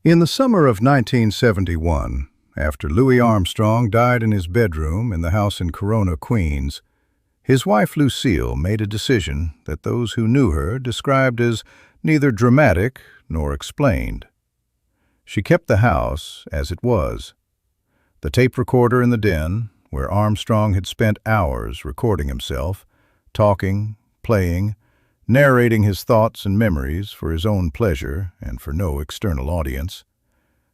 In the summer of 1971, after Louis Armstrong died in his bedroom in the house in Corona, Queens, his wife Lucille made a decision that those who knew her described as neither dramatic nor explained. She kept the house as it was. The tape recorder in the den, where Armstrong had spent hours recording himself, talking, playing, narrating his thoughts and memories for his own pleasure and for no external audience,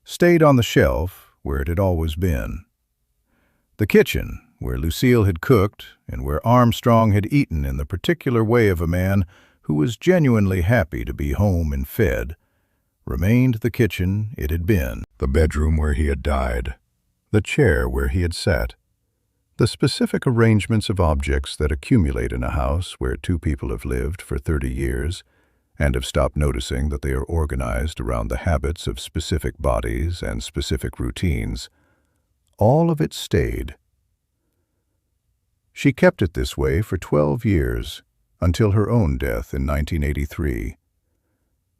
stayed on the shelf where it had always been. The kitchen, where Lucille had cooked and where Armstrong had eaten in the particular way of a man who was genuinely happy to be home and fed, remained the kitchen it had been. The bedroom where he had died, the chair where he had sat, the specific arrangements of objects that accumulate in a house where two people have lived for 30 years and have stopped noticing that they are organized around the habits of specific bodies and specific routines. All of it stayed. She kept it this way for 12 years, until her own death in 1983.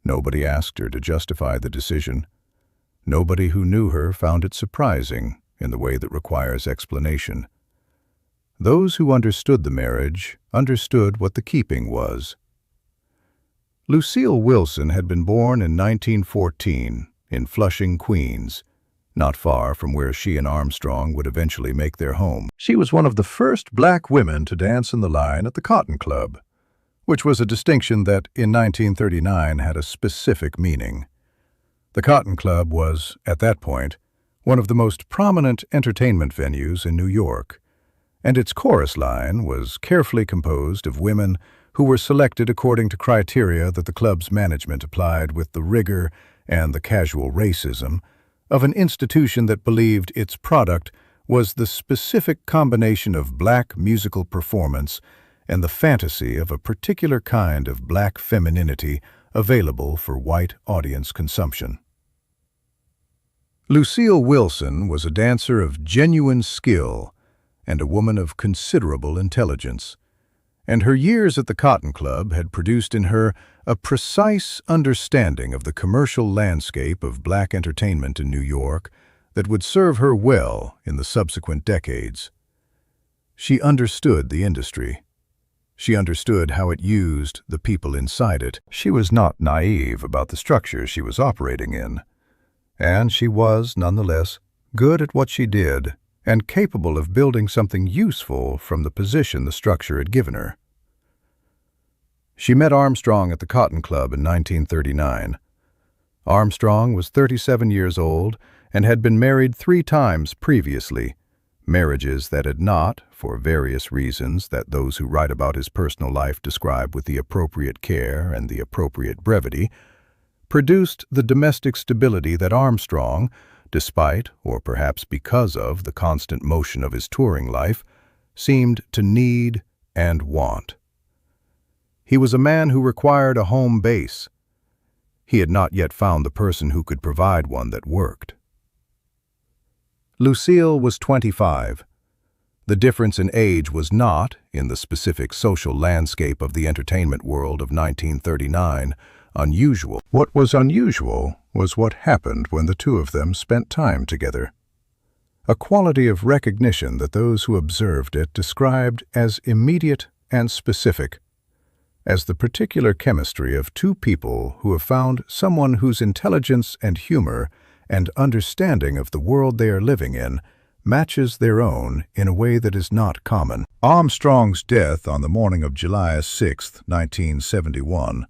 Nobody asked her to justify the decision. Nobody who knew her found it surprising in the way that requires explanation. Those who understood the marriage understood what the keeping was. Lucille Wilson had been born in 1914 in Flushing, Queens, not far from where she and Armstrong would eventually make their home. She was one of the first black women to dance in the line at the Cotton Club, which was a distinction that in 1939 had a specific meaning. The Cotton Club was, at that point, one of the most prominent entertainment venues in New York, and its chorus line was carefully composed of women who were selected according to criteria that the club's management applied with the rigor and the casual racism of an institution that believed its product was the specific combination of black musical performance and the fantasy of a particular kind of black femininity available for white audience consumption. Lucille Wilson was a dancer of genuine skill and a woman of considerable intelligence, and her years at the Cotton Club had produced in her a precise understanding of the commercial landscape of black entertainment in New York that would serve her well in the subsequent decades. She understood the industry. She understood how it used the people inside it. She was not naive about the structure she was operating in, and she was, nonetheless, good at what she did and capable of building something useful from the position the structure had given her. She met Armstrong at the Cotton Club in 1939. Armstrong was 37 years old and had been married 3 times previously, marriages that had not, for various reasons that those who write about his personal life describe with the appropriate care and the appropriate brevity, produced the domestic stability that Armstrong, despite, or perhaps because of, the constant motion of his touring life, seemed to need and want. He was a man who required a home base. He had not yet found the person who could provide one that worked. Lucille was 25. The difference in age was not, in the specific social landscape of the entertainment world of 1939, unusual. What was unusual was what happened when the two of them spent time together. A quality of recognition that those who observed it described as immediate and specific, as the particular chemistry of two people who have found someone whose intelligence and humor and understanding of the world they are living in matches their own in a way that is not common. Armstrong's death on the morning of July 6, 1971,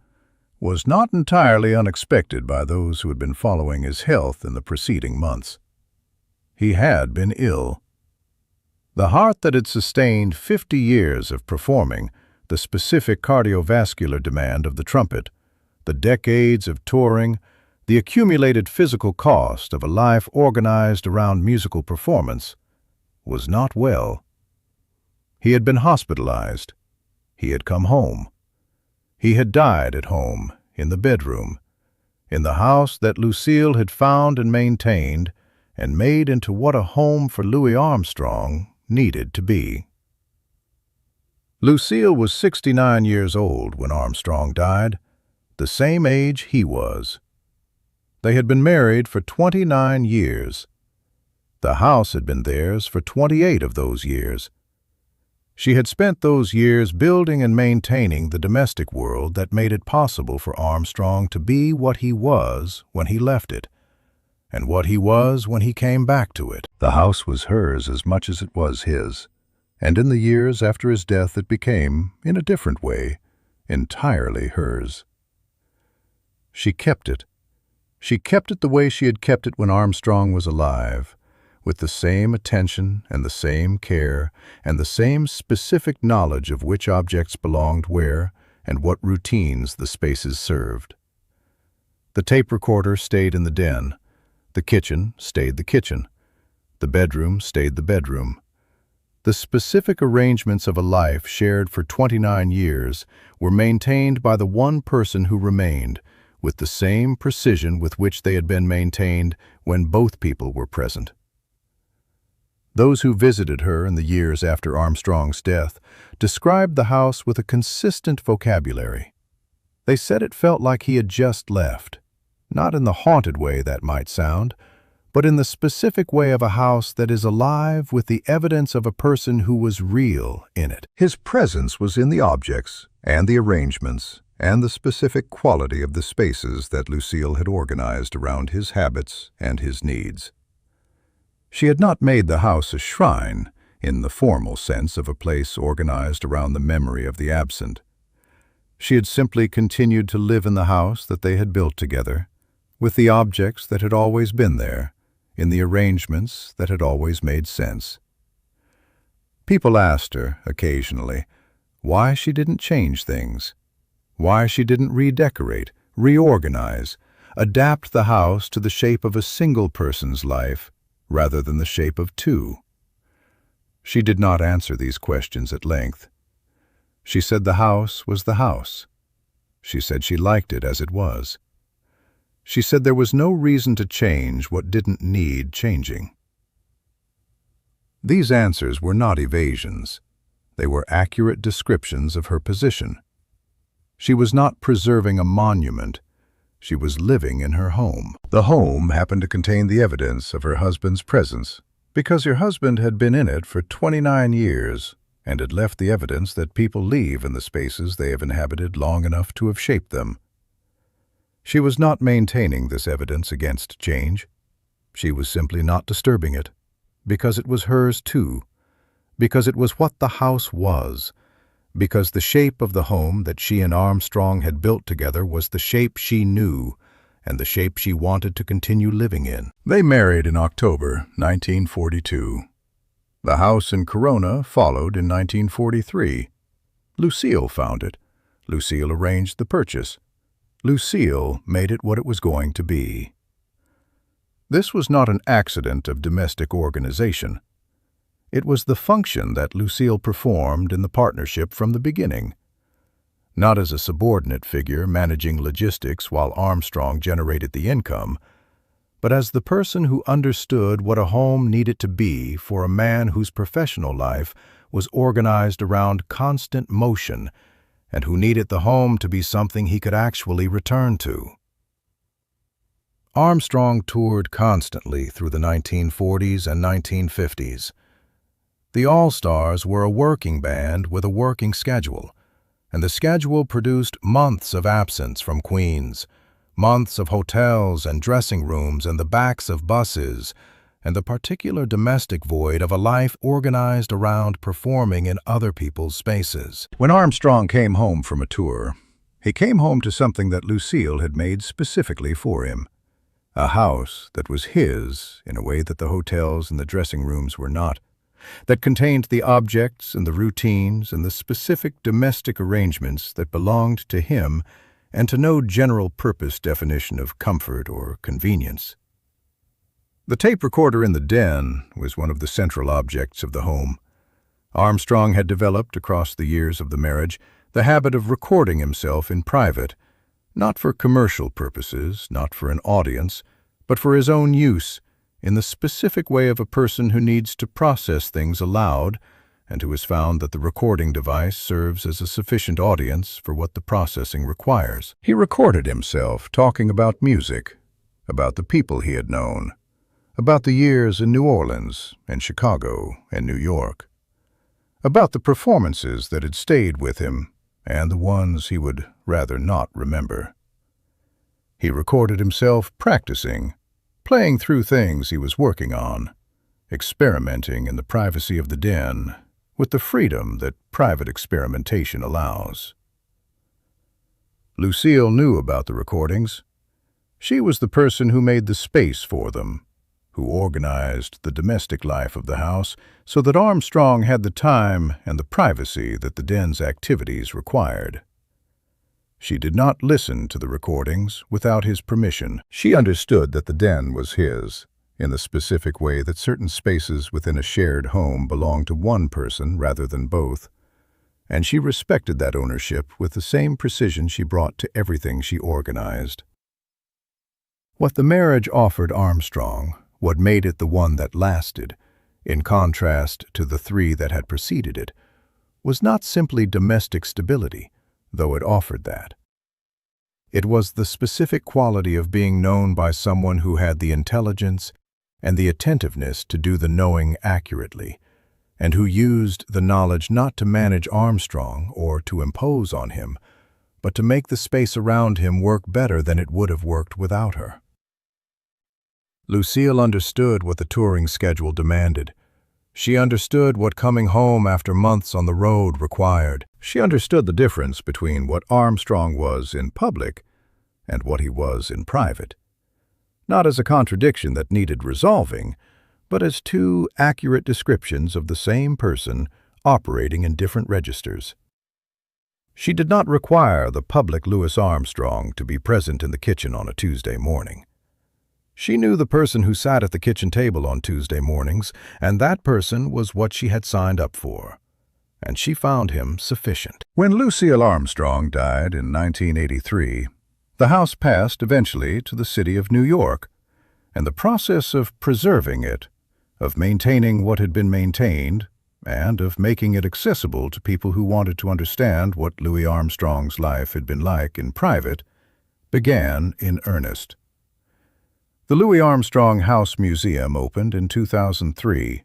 was not entirely unexpected by those who had been following his health in the preceding months. He had been ill. The heart that had sustained 50 years of performing the specific cardiovascular demand of the trumpet, the decades of touring, the accumulated physical cost of a life organized around musical performance, was not well. He had been hospitalized. He had come home. He had died at home, in the bedroom, in the house that Lucille had found and maintained and made into what a home for Louis Armstrong needed to be. Lucille was 69 years old when Armstrong died, the same age he was. They had been married for 29 years. The house had been theirs for 28 of those years. She had spent those years building and maintaining the domestic world that made it possible for Armstrong to be what he was when he left it, and what he was when he came back to it. The house was hers as much as it was his, and in the years after his death it became, in a different way, entirely hers. She kept it. She kept it the way she had kept it when Armstrong was alive, with the same attention and the same care and the same specific knowledge of which objects belonged where and what routines the spaces served. The tape recorder stayed in the den. The kitchen stayed the kitchen. The bedroom stayed the bedroom. The specific arrangements of a life shared for 29 years were maintained by the one person who remained, with the same precision with which they had been maintained when both people were present. Those who visited her in the years after Armstrong's death described the house with a consistent vocabulary. They said it felt like he had just left, not in the haunted way that might sound, but in the specific way of a house that is alive with the evidence of a person who was real in it. His presence was in the objects and the arrangements and the specific quality of the spaces that Lucille had organized around his habits and his needs. She had not made the house a shrine in the formal sense of a place organized around the memory of the absent. She had simply continued to live in the house that they had built together, with the objects that had always been there, in the arrangements that had always made sense. People asked her, occasionally, why she didn't change things, why she didn't redecorate, reorganize, adapt the house to the shape of a single person's life rather than the shape of two. She did not answer these questions at length. She said the house was the house. She said she liked it as it was. She said there was no reason to change what didn't need changing. These answers were not evasions. They were accurate descriptions of her position. She was not preserving a monument. She was living in her home. The home happened to contain the evidence of her husband's presence, because her husband had been in it for 29 years and had left the evidence that people leave in the spaces they have inhabited long enough to have shaped them. She was not maintaining this evidence against change. She was simply not disturbing it, because it was hers too, because it was what the house was, because the shape of the home that she and Armstrong had built together was the shape she knew and the shape she wanted to continue living in. They married in October 1942. The house in Corona followed in 1943. Lucille found it. Lucille arranged the purchase. Lucille made it what it was going to be. This was not an accident of domestic organization. It was the function that Lucille performed in the partnership from the beginning. Not as a subordinate figure managing logistics while Armstrong generated the income, but as the person who understood what a home needed to be for a man whose professional life was organized around constant motion and who needed the home to be something he could actually return to. Armstrong toured constantly through the 1940s and 1950s. The All-Stars were a working band with a working schedule, and the schedule produced months of absence from Queens, months of hotels and dressing rooms and the backs of buses, and the particular domestic void of a life organized around performing in other people's spaces. When Armstrong came home from a tour, he came home to something that Lucille had made specifically for him, a house that was his in a way that the hotels and the dressing rooms were not, that contained the objects and the routines and the specific domestic arrangements that belonged to him and to no general-purpose definition of comfort or convenience. The tape recorder in the den was one of the central objects of the home. Armstrong had developed, across the years of the marriage, the habit of recording himself in private, not for commercial purposes, not for an audience, but for his own use, in the specific way of a person who needs to process things aloud and who has found that the recording device serves as a sufficient audience for what the processing requires. He recorded himself talking about music, about the people he had known, about the years in New Orleans and Chicago and New York, about the performances that had stayed with him and the ones he would rather not remember. He recorded himself practicing, playing through things he was working on, experimenting in the privacy of the den with the freedom that private experimentation allows. Lucille knew about the recordings. She was the person who made the space for them, who organized the domestic life of the house so that Armstrong had the time and the privacy that the den's activities required. She did not listen to the recordings without his permission. She understood that the den was his, in the specific way that certain spaces within a shared home belong to one person rather than both, and she respected that ownership with the same precision she brought to everything she organized. What the marriage offered Armstrong, what made it the one that lasted, in contrast to the three that had preceded it, was not simply domestic stability, though it offered that. It was the specific quality of being known by someone who had the intelligence and the attentiveness to do the knowing accurately, and who used the knowledge not to manage Armstrong or to impose on him, but to make the space around him work better than it would have worked without her. Lucille understood what the touring schedule demanded. She understood what coming home after months on the road required. She understood the difference between what Armstrong was in public and what he was in private. Not as a contradiction that needed resolving, but as two accurate descriptions of the same person operating in different registers. She did not require the public Louis Armstrong to be present in the kitchen on a Tuesday morning. She knew the person who sat at the kitchen table on Tuesday mornings, and that person was what she had signed up for, and she found him sufficient. When Lucille Armstrong died in 1983, the house passed eventually to the city of New York, and the process of preserving it, of maintaining what had been maintained, and of making it accessible to people who wanted to understand what Louis Armstrong's life had been like in private, began in earnest. The Louis Armstrong House Museum opened in 2003,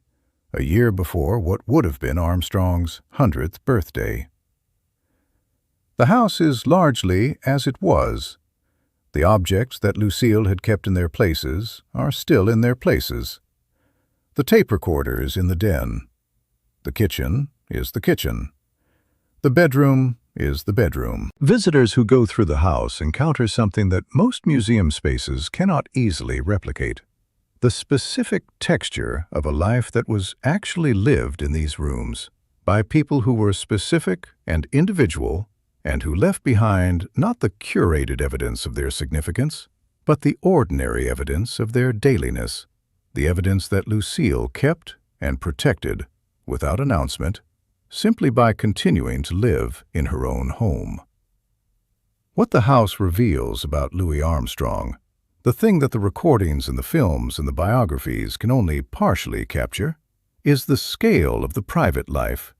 a year before what would have been Armstrong's 100th birthday. The house is largely as it was. The objects that Lucille had kept in their places are still in their places. The tape recorder is in the den. The kitchen is the kitchen. The bedroom is the bedroom. Visitors who go through the house encounter something that most museum spaces cannot easily replicate: the specific texture of a life that was actually lived in these rooms by people who were specific and individual and who left behind not the curated evidence of their significance, but the ordinary evidence of their dailiness, the evidence that Lucille kept and protected without announcement, simply by continuing to live in her own home. What the house reveals about Louis Armstrong, the thing that the recordings and the films and the biographies can only partially capture, is the scale of the private life,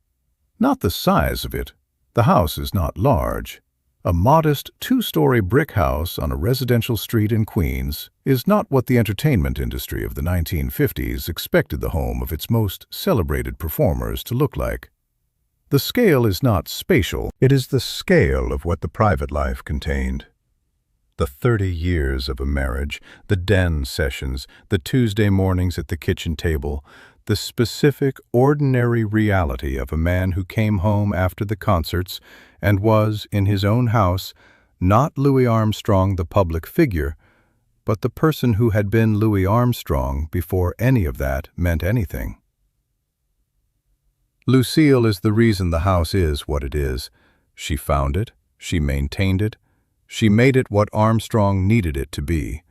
not the size of it. The house is not large. A modest two-story brick house on a residential street in Queens is not what the entertainment industry of the 1950s expected the home of its most celebrated performers to look like. The scale is not spatial, it is the scale of what the private life contained. The 30 years of a marriage, the den sessions, the Tuesday mornings at the kitchen table, the specific, ordinary reality of a man who came home after the concerts and was, in his own house, not Louis Armstrong the public figure, but the person who had been Louis Armstrong before any of that meant anything. Lucille is the reason the house is what it is. She found it, she maintained it, she made it what Armstrong needed it to be,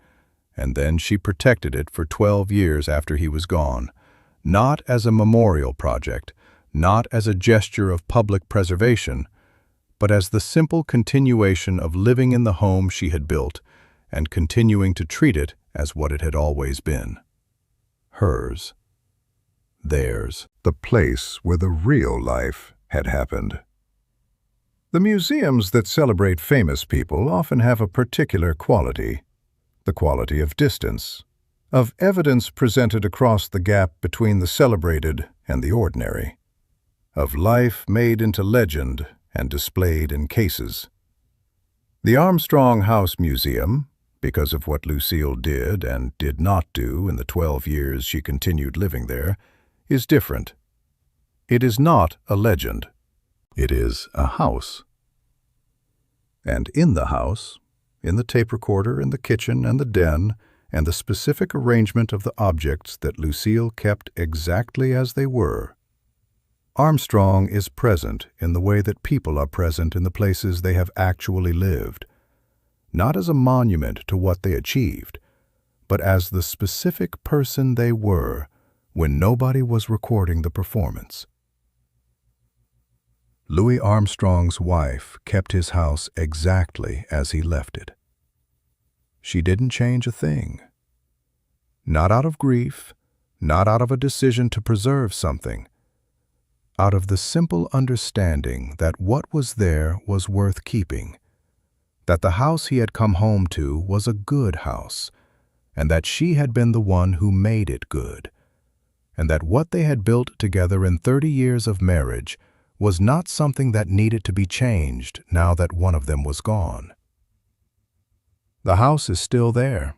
and then she protected it for 12 years after he was gone, not as a memorial project, not as a gesture of public preservation, but as the simple continuation of living in the home she had built and continuing to treat it as what it had always been. Hers. Theirs. The place where the real life had happened. The museums that celebrate famous people often have a particular quality. the quality of distance, of evidence presented across the gap between the celebrated and the ordinary, of life made into legend and displayed in cases. The Armstrong House Museum, because of what Lucille did and did not do in the 12 years she continued living there, is different. It is not a legend. It is a house. And in the house, in the tape recorder, in the kitchen and the den, and the specific arrangement of the objects that Lucille kept exactly as they were, Armstrong is present in the way that people are present in the places they have actually lived, not as a monument to what they achieved, but as the specific person they were when nobody was recording the performance. Louis Armstrong's wife kept his house exactly as he left it. She didn't change a thing. Not out of grief, not out of a decision to preserve something, out of the simple understanding that what was there was worth keeping, that the house he had come home to was a good house, and that she had been the one who made it good, and that what they had built together in 30 years of marriage was not something that needed to be changed now that one of them was gone. The house is still there.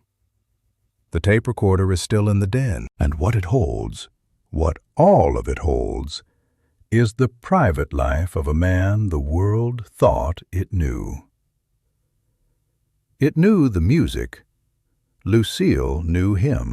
The tape recorder is still in the den, and what it holds, what all of it holds, is the private life of a man the world thought it knew. It knew the music. Lucille knew him.